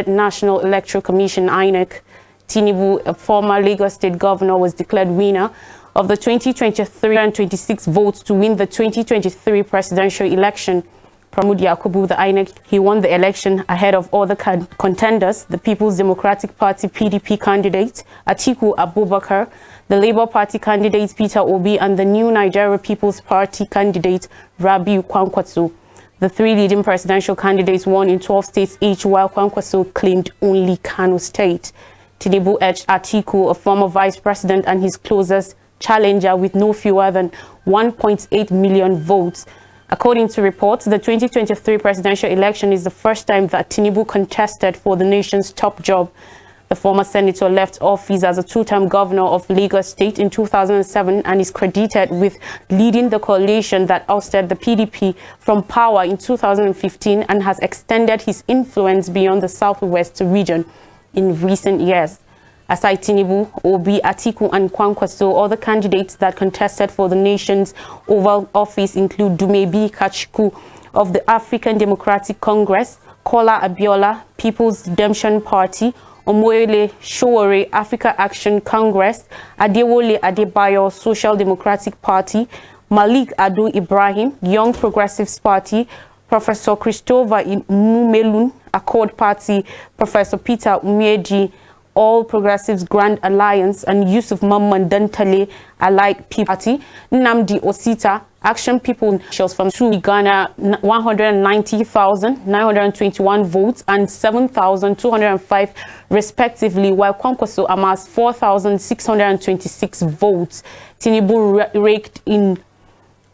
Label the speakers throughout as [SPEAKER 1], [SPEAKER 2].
[SPEAKER 1] National Electoral Commission, INEC. Tinubu, a former Lagos State governor, was declared winner of the 2023 and 26 votes to win the 2023 presidential election. Mahmood Yakubu, the INEC, he won the election ahead of other contenders, the People's Democratic Party PDP candidate Atiku Abubakar, the Labour Party candidate Peter Obi, and the New Nigeria People's Party candidate Rabiu Kwankwaso. The three leading presidential candidates won in 12 states each, while Kwankwaso claimed only Kano State. Tinubu edged Atiku, a former vice president, and his closest challenger with no fewer than 1.8 million votes. According to reports, the 2023 presidential election is the first time that Tinubu contested for the nation's top job. The former senator left office as a two-term governor of Lagos State in 2007 and is credited with leading the coalition that ousted the PDP from power in 2015 and has extended his influence beyond the southwest region in recent years. Aside Tinubu, Obi, Atiku, and Kwankwaso, other candidates that contested for the nation's Oval Office include Dumebi Kachiku of the African Democratic Congress, Kola Abiola, People's Redemption Party, Omoyele Sowore, Africa Action Congress, Adewole Adebayo, Social Democratic Party, Malik Ado Ibrahim, Young Progressives Party, Professor Christopher Mumelun, Accord Party, Professor Peter Umieji, All Progressives Grand Alliance, and Yusuf Mamman Dantale Allied People Party, Nnamdi Osita, Action People from Ghana, 190,921 votes and 7,205 respectively, while Kwankwaso amassed 4,626 votes. Tinubu raked in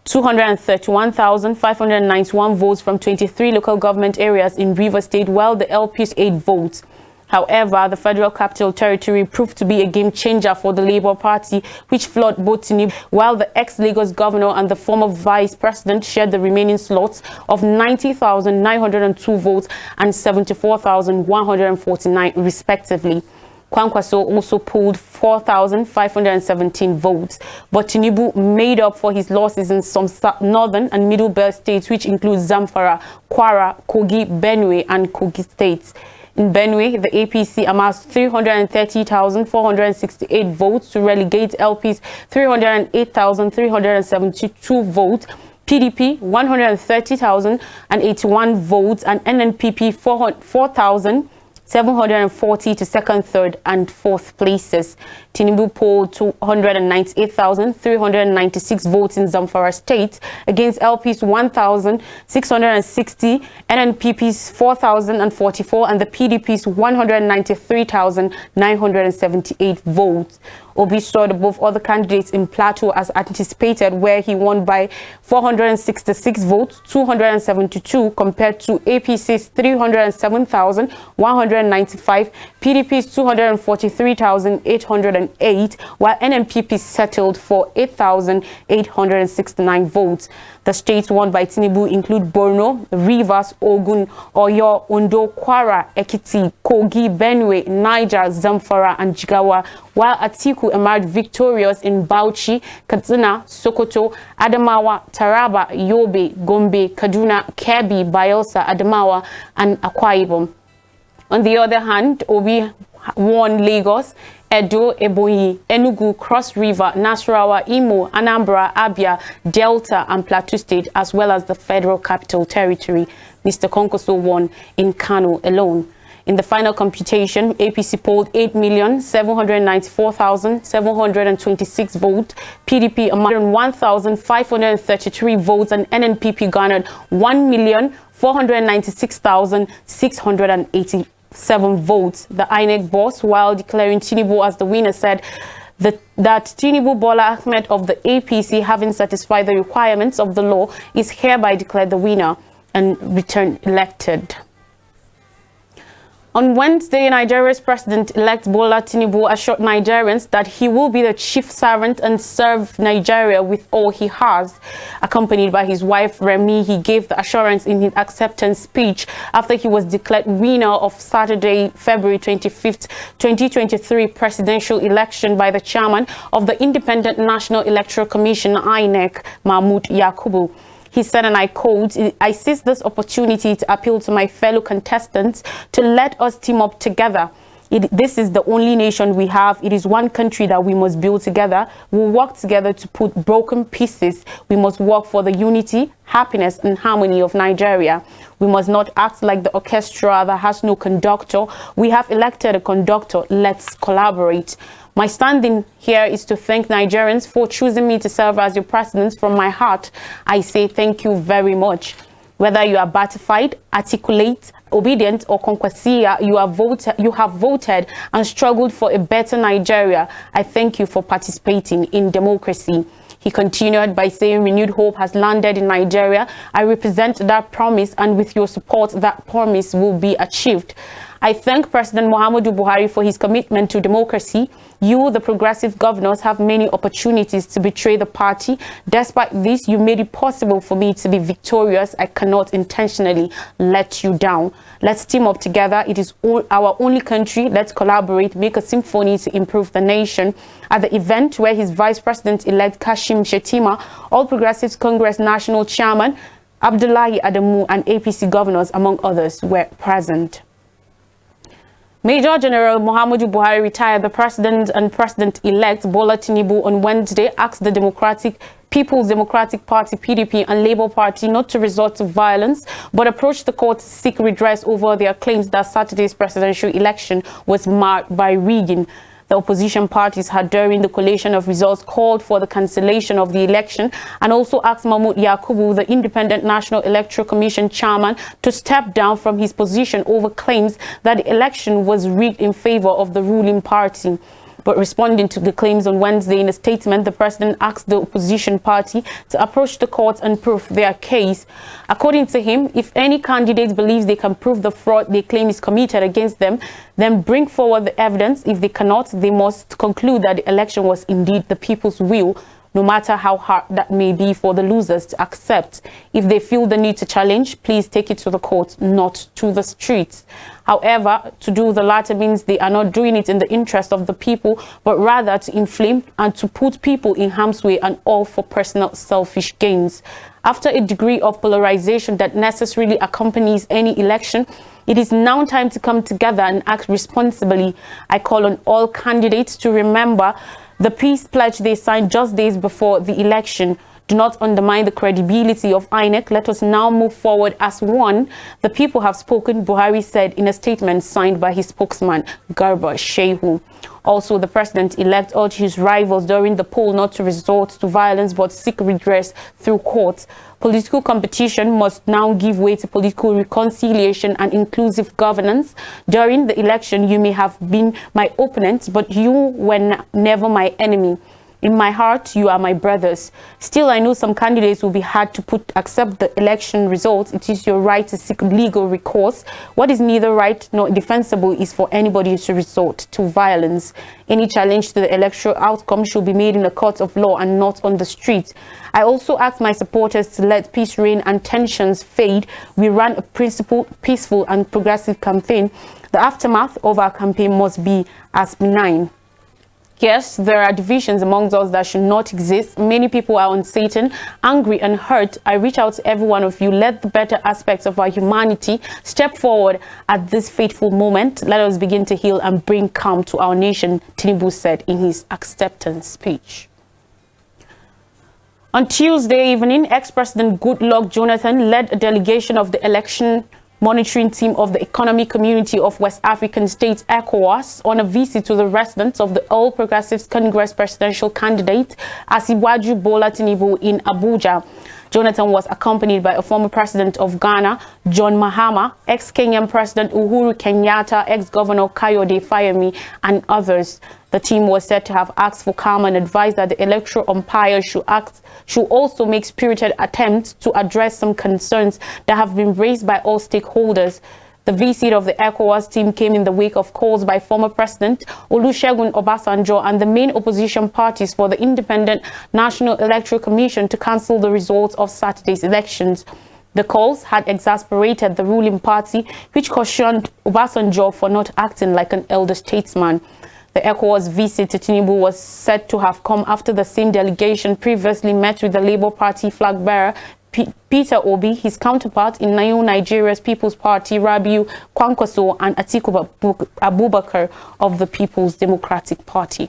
[SPEAKER 1] 231,591 votes from 23 local government areas in Rivers State, while the LP's 8 votes. However, the Federal Capital Territory proved to be a game changer for the Labour Party, which floored both Tinubu, while the ex-Lagos governor and the former vice president shared the remaining slots of 90,902 votes and 74,149 respectively. Kwankwaso also polled 4,517 votes, but Tinubu made up for his losses in some northern and middle belt states, which include Zamfara, Kwara, Kogi, Benue, and Kogi states. In Benue, the APC amassed 330,468 votes to relegate LP's 308,372 votes, PDP 130,081 votes, and NNPP 4,740 to second, third, and fourth places. Tinubu polled 298,396 votes in Zamfara State against LP's 1,660, NNPP's 4,044, and the PDP's 193,978 votes. Obi soared above other candidates in Plateau as anticipated, where he won by 466 votes, 272, compared to APC's 307,195, PDP's 243,808, while NNPP settled for 8,869 votes. The states won by Tinubu include Borno, Rivers, Ogun, Oyo, Ondo, Kwara, Ekiti, Kogi, Benue, Niger, Zamfara, and Jigawa, while Atiku emerged victorious in Bauchi, Katsina, Sokoto, Adamawa, Taraba, Yobe, Gombe, Kaduna, Kebbi, Bayelsa, Adamawa, and Akwa Ibom. On the other hand, Obi won Lagos, Edo, Ebonyi, Enugu, Cross River, Nasarawa, Imo, Anambra, Abia, Delta, and Plateau State, as well as the Federal Capital Territory. Mr. Kwankwaso won in Kano alone. In the final computation, APC polled 8,794,726 votes, PDP amassed 1,533 votes, and NNPP garnered 1,496,687 votes. The INEC boss, while declaring Tinubu as the winner, said that Tinubu Bola Ahmed of the APC, having satisfied the requirements of the law, is hereby declared the winner and returned elected. On Wednesday, Nigeria's President-elect Bola Tinubu assured Nigerians that he will be the chief servant and serve Nigeria with all he has. Accompanied by his wife Remi, he gave the assurance in his acceptance speech after he was declared winner of Saturday, February 25th, 2023 presidential election by the chairman of the Independent National Electoral Commission, INEC, Mahmood Yakubu. He said, and I quote, "I seize this opportunity to appeal to my fellow contestants to let us team up together. This is the only nation we have. It is one country that we must build together. We'll work together to put broken pieces. We must work for the unity, happiness, and harmony of Nigeria. We must not act like the orchestra that has no conductor. We have elected a conductor. Let's collaborate." My standing here is to thank Nigerians for choosing me to serve as your president. From my heart, I say thank you very much. Whether you are batified, articulate, obedient, or conquesia, you have voted and struggled for a better Nigeria. I thank you for participating in democracy. He continued by saying, renewed hope has landed in Nigeria. I represent that promise, and with your support, that promise will be achieved. I thank President Muhammadu Buhari for his commitment to democracy. You, the progressive governors, have many opportunities to betray the party. Despite this, you made it possible for me to be victorious. I cannot intentionally let you down. Let's team up together. It is our only country. Let's collaborate, make a symphony to improve the nation. At the event where his Vice President-elect Kashim Shettima, All Progressives Congress National Chairman Abdullahi Adamu, and APC governors, among others, were present. Major General Muhammadu Buhari retired. The president and president-elect Bola Tinubu on Wednesday asked the People's Democratic Party (PDP) and Labour Party not to resort to violence, but approach the court to seek redress over their claims that Saturday's presidential election was marked by rigging. The opposition parties had, during the collation of results, called for the cancellation of the election and also asked Mahmoud Yakubu, the Independent National Electoral Commission chairman, to step down from his position over claims that the election was rigged in favor of the ruling party. But responding to the claims on Wednesday in a statement, the president asked the opposition party to approach the court and prove their case. According to him, if any candidate believes they can prove the fraud they claim is committed against them, then bring forward the evidence. If they cannot, they must conclude that the election was indeed the people's will, no matter how hard that may be for the losers to accept. If they feel the need to challenge, please take it to the court, not to the streets. However, to do the latter means they are not doing it in the interest of the people, but rather to inflame and to put people in harm's way, and all for personal selfish gains. After a degree of polarization that necessarily accompanies any election, it is now time to come together and act responsibly. I call on all candidates to remember the peace pledge they signed just days before the election. Do not undermine the credibility of INEC. Let us now move forward as one. The people have spoken, Buhari said in a statement signed by his spokesman, Garba Shehu. Also, the president-elect urged his rivals during the poll not to resort to violence but seek redress through courts. Political competition must now give way to political reconciliation and inclusive governance. During the election, you may have been my opponent, but you were never my enemy. In my heart, you are my brothers. Still, I know some candidates will be hard to accept the election results. It is your right to seek legal recourse. What is neither right nor defensible is for anybody to resort to violence. Any challenge to the electoral outcome should be made in a court of law and not on the streets. I also ask my supporters to let peace reign and tensions fade. We ran a principled, peaceful, and progressive campaign. The aftermath of our campaign must be as benign. Yes, there are divisions amongst us that should not exist. Many people are uncertain, angry, and hurt. I reach out to every one of you. Let the better aspects of our humanity step forward at this fateful moment. Let us begin to heal and bring calm to our nation, Tinubu said in his acceptance speech. On Tuesday evening, ex-President Goodluck Jonathan led a delegation of the election monitoring team of the Economic Community of West African States, ECOWAS, on a visit to the residence of the All Progressives Congress presidential candidate Asiwaju Bola Tinubu in Abuja. Jonathan was accompanied by a former president of Ghana, John Mahama, ex-Kenyan President Uhuru Kenyatta, ex-Governor Kayode Fayemi, and others. The team was said to have asked for calm and advised that the electoral umpires should also make spirited attempts to address some concerns that have been raised by all stakeholders. The visit of the ECOWAS team came in the wake of calls by former President Olusegun Obasanjo and the main opposition parties for the Independent National Electoral Commission to cancel the results of Saturday's elections. The calls had exasperated the ruling party, which cautioned Obasanjo for not acting like an elder statesman. The ECOWAS visit to Tinubu was said to have come after the same delegation previously met with the Labour Party flag bearer, Peter Obi, his counterpart in Nigeria's People's Party, Rabiu Kwankwaso, and Atiku Abubakar of the People's Democratic Party.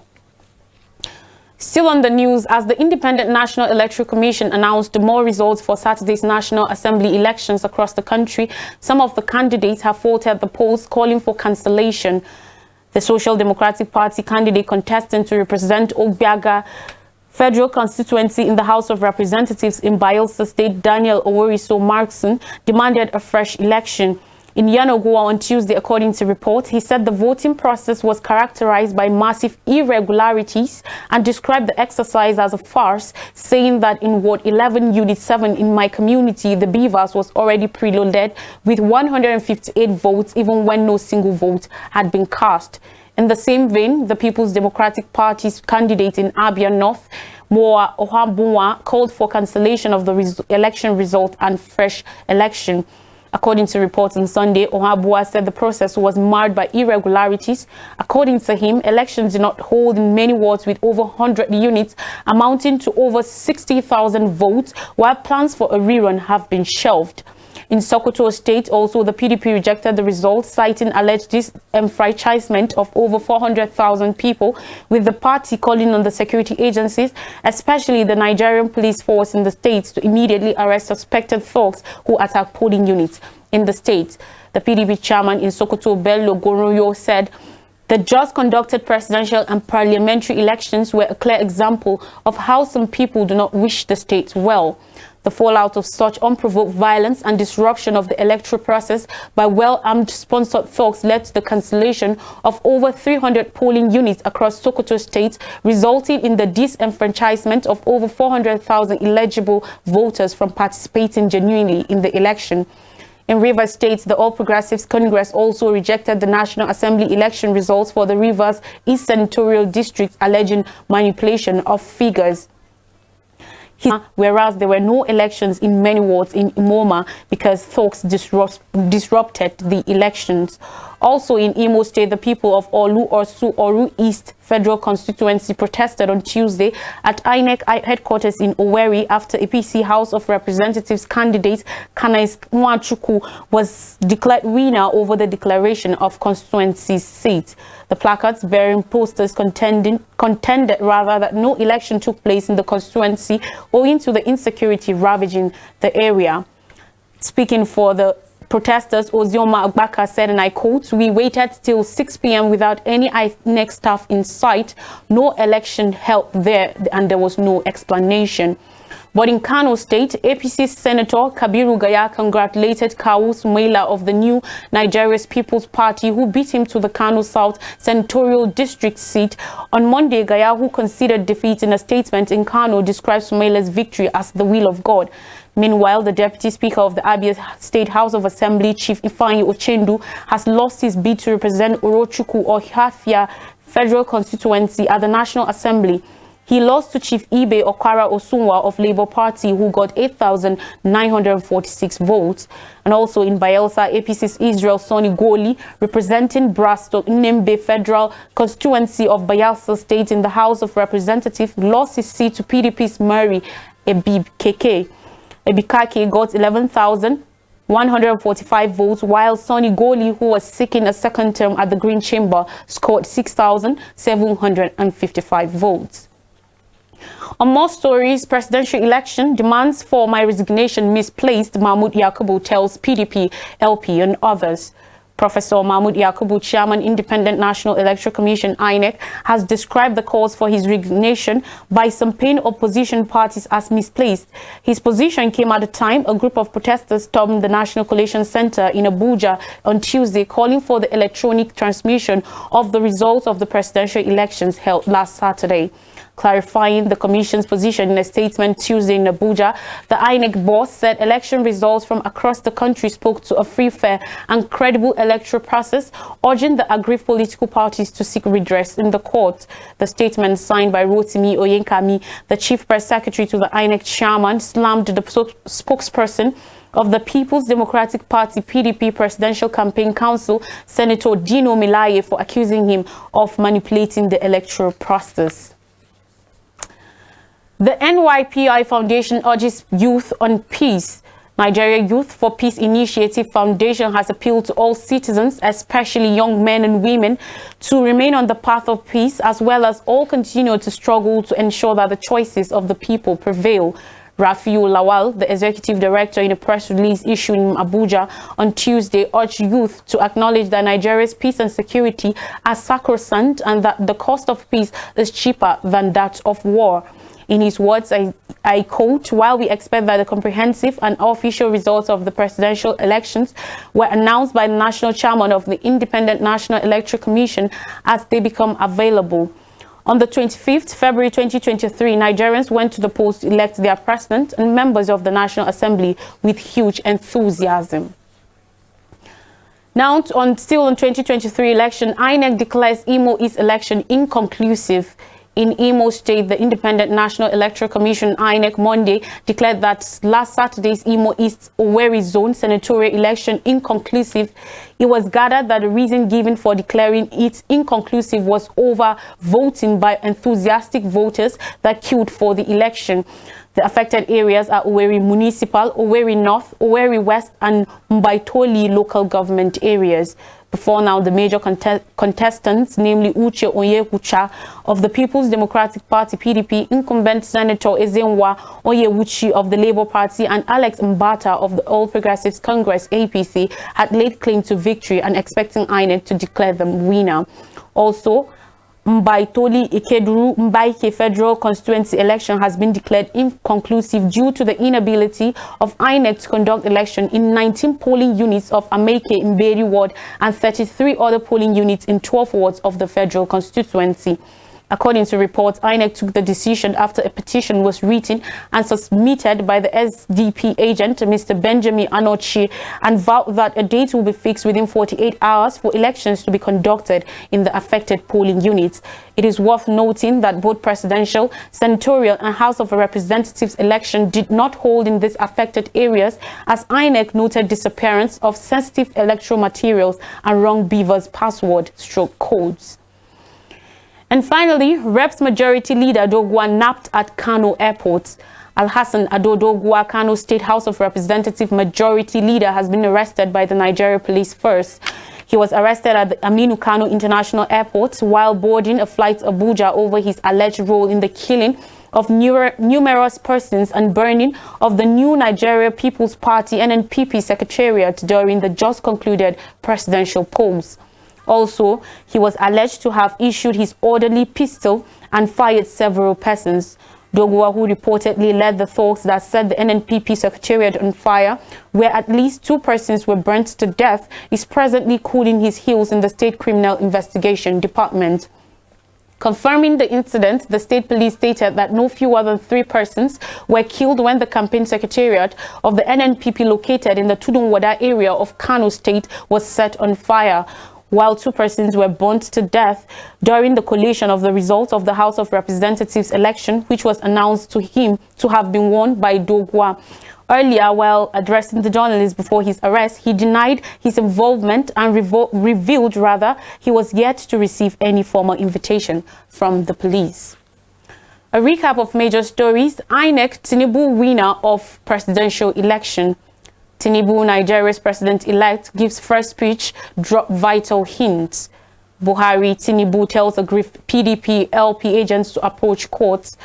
[SPEAKER 1] Still on the news, as the Independent National Electoral Commission announced more results for Saturday's National Assembly elections across the country, some of the candidates have faltered at the polls, calling for cancellation. The Social Democratic Party candidate contesting to represent Ogbiaga Federal Constituency in the House of Representatives in Bayelsa State, Daniel Oworiso Markson, demanded a fresh election. In Yanagua on Tuesday, according to reports, he said the voting process was characterized by massive irregularities and described the exercise as a farce, saying that in Ward 11, Unit 7 in my community, the Beavers was already preloaded with 158 votes, even when no single vote had been cast. In the same vein, the People's Democratic Party's candidate in Abia North, Moa Ohabunwa, called for cancellation of the election result and fresh election. According to reports on Sunday, Ohabua said the process was marred by irregularities. According to him, elections did not hold in many wards with over 100 units, amounting to over 60,000 votes, while plans for a rerun have been shelved. In Sokoto State, also, the PDP rejected the results, citing alleged disenfranchisement of over 400,000 people, with the party calling on the security agencies, especially the Nigerian police force in the state, to immediately arrest suspected thugs who attacked polling units in the state. The PDP chairman in Sokoto, Bello Goroyo, said the just conducted presidential and parliamentary elections were a clear example of how some people do not wish the state well. The fallout of such unprovoked violence and disruption of the electoral process by well-armed sponsored thugs led to the cancellation of over 300 polling units across Sokoto State, resulting in the disenfranchisement of over 400,000 eligible voters from participating genuinely in the election. In Rivers State, the All Progressives Congress also rejected the National Assembly election results for the Rivers East Senatorial District, alleging manipulation of figures. Whereas there were no elections in many wards in Imoma because thugs disrupted the elections. Also in Imo State, the people of Oru East Federal Constituency protested on Tuesday at INEC headquarters in Owerri after APC House of Representatives candidate Kanais Nwachukwu was declared winner over the declaration of constituency seat. The placards bearing posters contended that no election took place in the constituency owing to the insecurity ravaging the area. Speaking for the protesters, Ozioma Agbaka said, and I quote, "We waited till 6 p.m. without any INEC staff in sight. No election held there, and there was no explanation." But in Kano State, APC Senator Kabiru Gaya congratulated Kawu Sumaila of the new Nigeria's People's Party, who beat him to the Kano South Senatorial District seat. On Monday, Gaya, who conceded defeat in a statement in Kano, described Sumaila's victory as the will of God. Meanwhile, the Deputy Speaker of the Abia State House of Assembly, Chief Ifeanyi Ochendu, has lost his bid to represent Orochukwu or Hafia Federal Constituency at the National Assembly. He lost to Chief Ibe Okara Osunwa of Labour Party, who got 8,946 votes. And also in Bayelsa, APC's Israel Sonny Goli, representing Brasto Nembe Federal Constituency of Bayelsa State in the House of Representatives, lost his seat to PDP's Mary Ebikake. Ebikake got 11,145 votes, while Sonny Goli, who was seeking a second term at the Green Chamber, scored 6,755 votes. On more stories, presidential election demands for my resignation misplaced, Mahmoud Yakubu tells PDP, LP and others. Professor Mahmoud Yakubu, Chairman, Independent National Electoral Commission, INEC, has described the calls for his resignation by some paying opposition parties as misplaced. His position came at a time a group of protesters stormed the National Collation Center in Abuja on Tuesday, calling for the electronic transmission of the results of the presidential elections held last Saturday. Clarifying the Commission's position in a statement Tuesday in Abuja, the INEC boss said election results from across the country spoke to a free, fair and credible electoral process, urging the aggrieved political parties to seek redress in the court. The statement, signed by Rotimi Oyenkami, the chief press secretary to the INEC chairman, slammed the spokesperson of the People's Democratic Party PDP Presidential Campaign Council, Senator Dino Melaye, for accusing him of manipulating the electoral process. The NYPI Foundation urges youth on peace. Nigeria Youth for Peace Initiative Foundation has appealed to all citizens, especially young men and women, to remain on the path of peace, as well as all continue to struggle to ensure that the choices of the people prevail. Rafiul Lawal, the executive director, in a press release issued in Abuja on Tuesday, urged youth to acknowledge that Nigeria's peace and security are sacrosanct and that the cost of peace is cheaper than that of war. In his words, I quote, "While we expect that the comprehensive and official results of the presidential elections were announced by the national chairman of the Independent National Electoral Commission as they become available." On the 25th February 2023, Nigerians went to the polls to elect their president and members of the National Assembly with huge enthusiasm. Now, still on 2023 election, INEC declares Imo East election inconclusive. In Imo State, the Independent National Electoral Commission, INEC, Monday declared that last Saturday's Imo East Owerri Zone senatorial election inconclusive. It was gathered that the reason given for declaring it inconclusive was over voting by enthusiastic voters that queued for the election. The affected areas are Owerri Municipal, Owerri North, Owerri West, and Mbaitoli local government areas. Before now, the major contestants, namely Uche Onyekucha of the People's Democratic Party (PDP), incumbent Senator Ezenwa Onyewuchi of the Labour Party, and Alex Mbata of the All Progressives Congress (APC), had laid claim to victory and expecting INEC to declare them winner. Also, Mbaitoli Ikeduru Mbaike Federal Constituency election has been declared inconclusive due to the inability of INEC to conduct election in 19 polling units of Ameke Mberi ward and 33 other polling units in 12 wards of the federal constituency. According to reports, INEC took the decision after a petition was written and submitted by the SDP agent, Mr. Benjamin Anochi, and vowed that a date will be fixed within 48 hours for elections to be conducted in the affected polling units. It is worth noting that both presidential, senatorial, and House of Representatives election did not hold in these affected areas, as INEC noted disappearance of sensitive electoral materials and wrong beavers password/codes. And finally, Reps Majority Leader Doguwa napped at Kano Airport. Alhassan Ado Doguwa, Kano State House of Representative Majority Leader, has been arrested by the Nigeria Police Force. He was arrested at the Aminu Kano International Airport while boarding a flight to Abuja over his alleged role in the killing of numerous persons and burning of the New Nigeria People's Party (NNPP) Secretariat during the just concluded presidential polls. Also, he was alleged to have issued his orderly pistol and fired several persons. Doguwa, who reportedly led the thugs that set the NNPP Secretariat on fire, where at least 2 persons were burnt to death, is presently cooling his heels in the State Criminal Investigation Department. Confirming the incident, the state police stated that no fewer than 3 persons were killed when the campaign secretariat of the NNPP located in the Tudunwada area of Kano State was set on fire, while 2 persons were burnt to death during the collation of the results of the House of Representatives election, which was announced to him to have been won by Doguwa. Earlier, while addressing the journalists before his arrest, he denied his involvement and revealed he was yet to receive any formal invitation from the police. A recap of major stories: INEC, Tinubu winner of presidential election. Tinubu, Nigeria's president-elect, gives first speech, drop vital hints. Buhari, Tinubu tells aggrieved PDP LP agents to approach courts.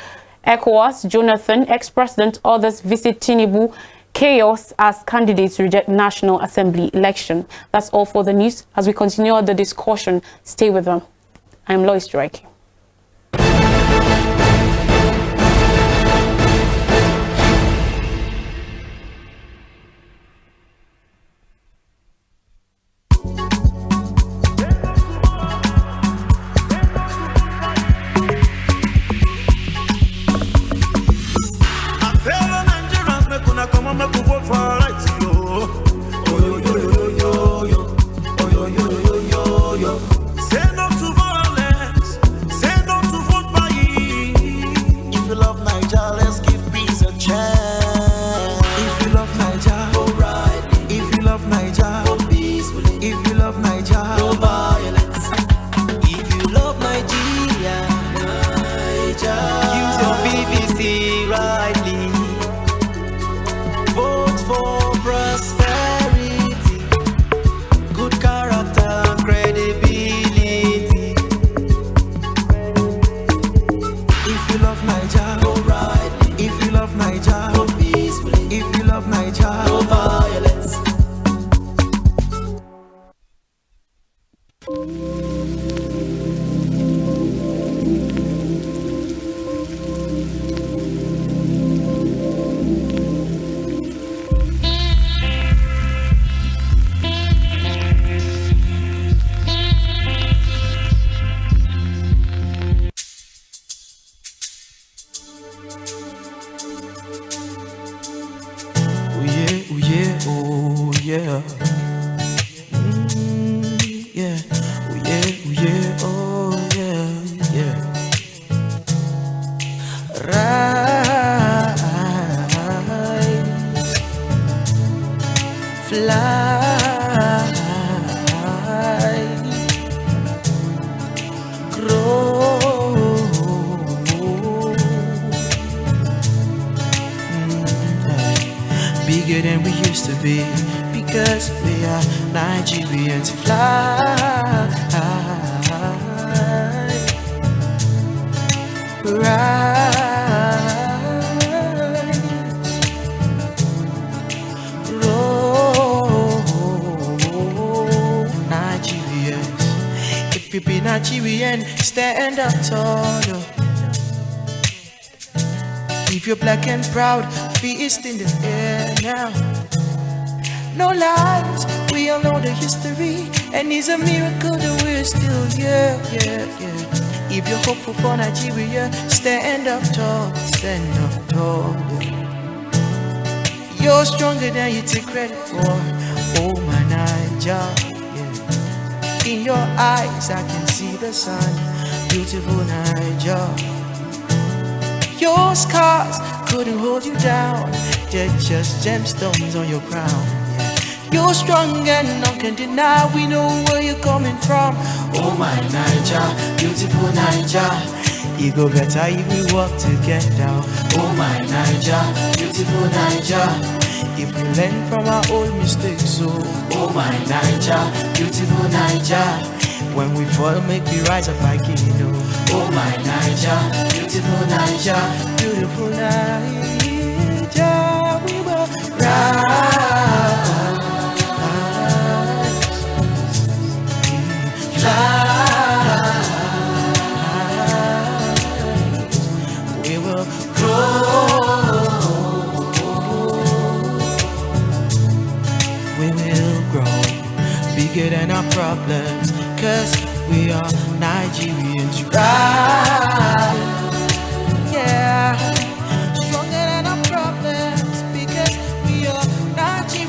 [SPEAKER 1] ECOWAS, Jonathan, ex-president, others visit Tinubu. Chaos as candidates reject National Assembly election. That's all for the news. As we continue the discussion, stay with them. I'm Lois Drake.
[SPEAKER 2] Use your BBC. Oh yeah, oh yeah, oh yeah. Yeah, oh yeah, oh yeah, oh yeah, yeah. Rise, fly, grow. Bigger than we used to be, because we are Nigerians. Fly, rise, grow. Nigerians, if you be Nigerian, stand up tall. If you're black and proud, fist in the air now. No lies, we all know the history, and it's a miracle that we're still here, yeah, yeah. If you're hopeful for Nigeria, stand up tall, stand up tall. You're stronger than you take credit for, oh my Niger, yeah. In your eyes I can see the sun, beautiful Niger. Your scars couldn't hold you down, they're just gemstones on your crown, yeah. You're strong and none can deny, we know where you're coming from. Oh my Niger, beautiful Niger. It go better if we work together. Oh my Niger, beautiful Niger. If we learn from our old mistakes, so oh my Niger, beautiful Niger. When we fall, make we rise up again, you know. Oh my Niger, beautiful Niger, beautiful Niger, we will rise, fly, we will grow, we will grow bigger than our problems, 'cause we are Nigerians, right?